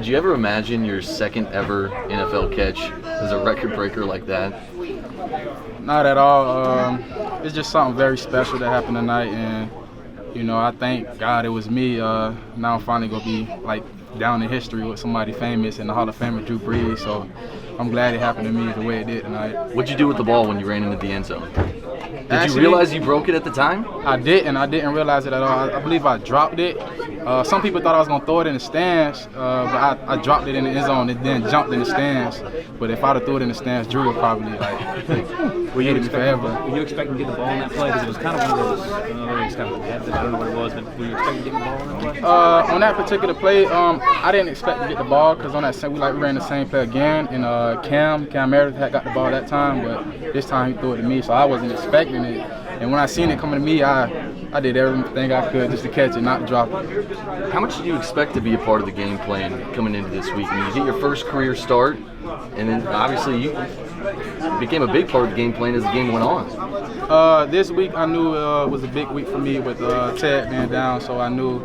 Would you ever imagine your second ever NFL catch as a record breaker like that? Not at all. It's just something very special that happened tonight, and I thank God it was me. Now I'm finally gonna be down in history with somebody famous in the Hall of Famer, Drew Brees. So I'm glad it happened to me the way it did tonight. What'd you do with the ball when you ran into the end zone? Did you realize you broke it at the time? I didn't. I didn't realize it at all. I believe I dropped it. Some people thought I was going to throw it in the stands, but I dropped it in the end zone and then jumped in the stands. But if I'd have threw it in the stands, Drew would probably Were you expecting to get the ball in that play? Because it was kind of one of those, I don't know what it was, but were you expecting to get the ball in that play? On that particular play, I didn't expect to get the ball because on that we ran the same play again, and Cam Meredith had got the ball that time, but this time he threw it to me, so I wasn't expecting it. And when I seen it coming to me, I did everything I could just to catch it, not drop it. How much did you expect to be a part of the game plan coming into this week? I mean, you get your first career start, and then obviously you became a big part of the game plan as the game went on. This week I knew it was a big week for me with Ted being down, so I knew,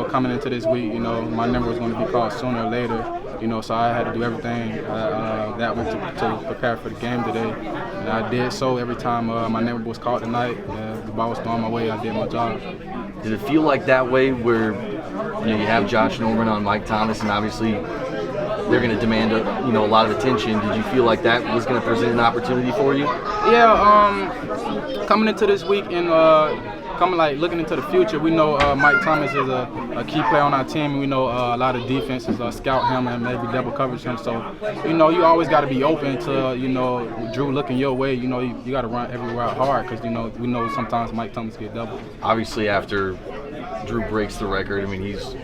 coming into this week, my number was going to be called sooner or later. So I had to do everything that week to prepare for the game today. And I did so every time my number was called tonight. The ball was thrown my way, I did my job. Did it feel like that way where you have Josh Norman on Mike Thomas, and obviously they're going to demand a lot of attention? Did you feel like that was going to present an opportunity for you? Yeah, coming into this week and looking into the future, we know Mike Thomas is a key player on our team. We know a lot of defenses scout him and maybe double coverage him. So, you always got to be open to, Drew looking your way. You got to run everywhere hard because, we know sometimes Mike Thomas get double. Obviously, after Drew breaks the record, I mean, he's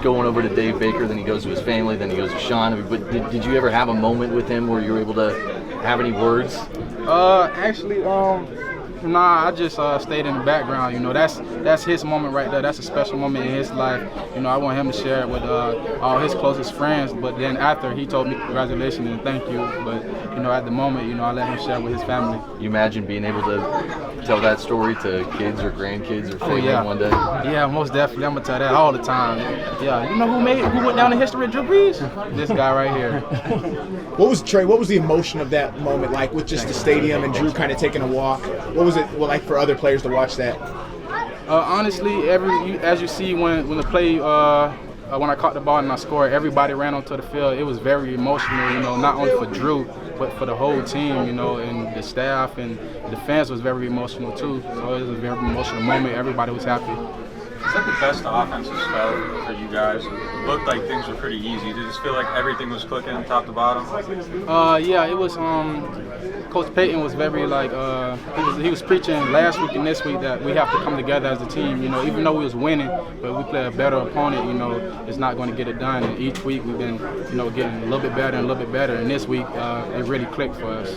going over to Dave Baker, then he goes to his family, then he goes to Sean. But did you ever have a moment with him where you were able to have any words? Actually, nah, I just stayed in the background. That's his moment right there. That's a special moment in his life. I want him to share it with all his closest friends. But then after, he told me congratulations and thank you. But at the moment, I let him share with his family. You imagine being able to tell that story to kids or grandkids or family one day? Yeah, most definitely. I'm gonna tell that all the time. Yeah, who went down in history with Drew Brees? This guy right here. What was the emotion of that moment like with just the stadium and Drew kind of taking a walk? What was it like for other players to watch that? Honestly, as you see when the play, when I caught the ball and I scored, everybody ran onto the field. It was very emotional, not only for Drew, but for the whole team, and the staff and the fans was very emotional too. So it was a very emotional moment. Everybody was happy. Is that the best the offense has felt for you guys? It looked like things were pretty easy. Did it just feel like everything was clicking top to bottom? Yeah, it was. Coach Payton was very he was preaching last week and this week that we have to come together as a team. Even though we was winning, but we play a better opponent. It's not going to get it done. And each week we've been, getting a little bit better and a little bit better. And this week it really clicked for us.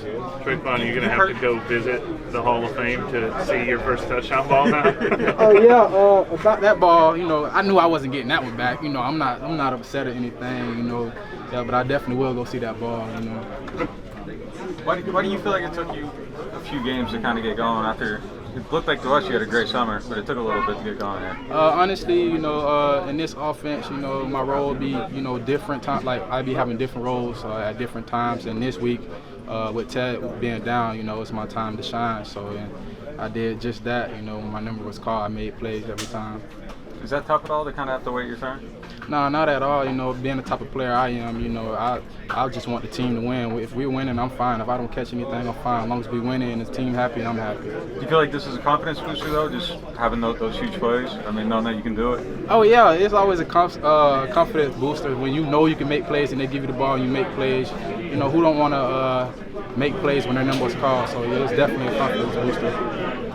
Tre'Quan, are you going to have to go visit the Hall of Fame to see your first touchdown ball now? About that ball, I knew I wasn't getting that one back. I'm not upset or anything. Yeah, but I definitely will go see that ball. Why do you feel like it took you a few games to kind of get going after? It looked like to us you had a great summer, but it took a little bit to get going there. Honestly, in this offense, my role would be, different time. I'd be having different roles at different times. And this week, with Ted being down, it's my time to shine. So I did just that. When my number was called, I made plays every time. Is that tough at all to kind of have to wait your turn? No, not at all. Being the type of player I am, I just want the team to win. If we're winning, I'm fine. If I don't catch anything, I'm fine. As long as we're winning and the team happy, I'm happy. Do you feel like this is a confidence booster, though, just having those huge plays? I mean, knowing that you can do it? Oh, yeah. It's always a confidence booster when you know you can make plays and they give you the ball and you make plays. Who don't want to make plays when their number is called? So, yeah, it's definitely a confidence booster.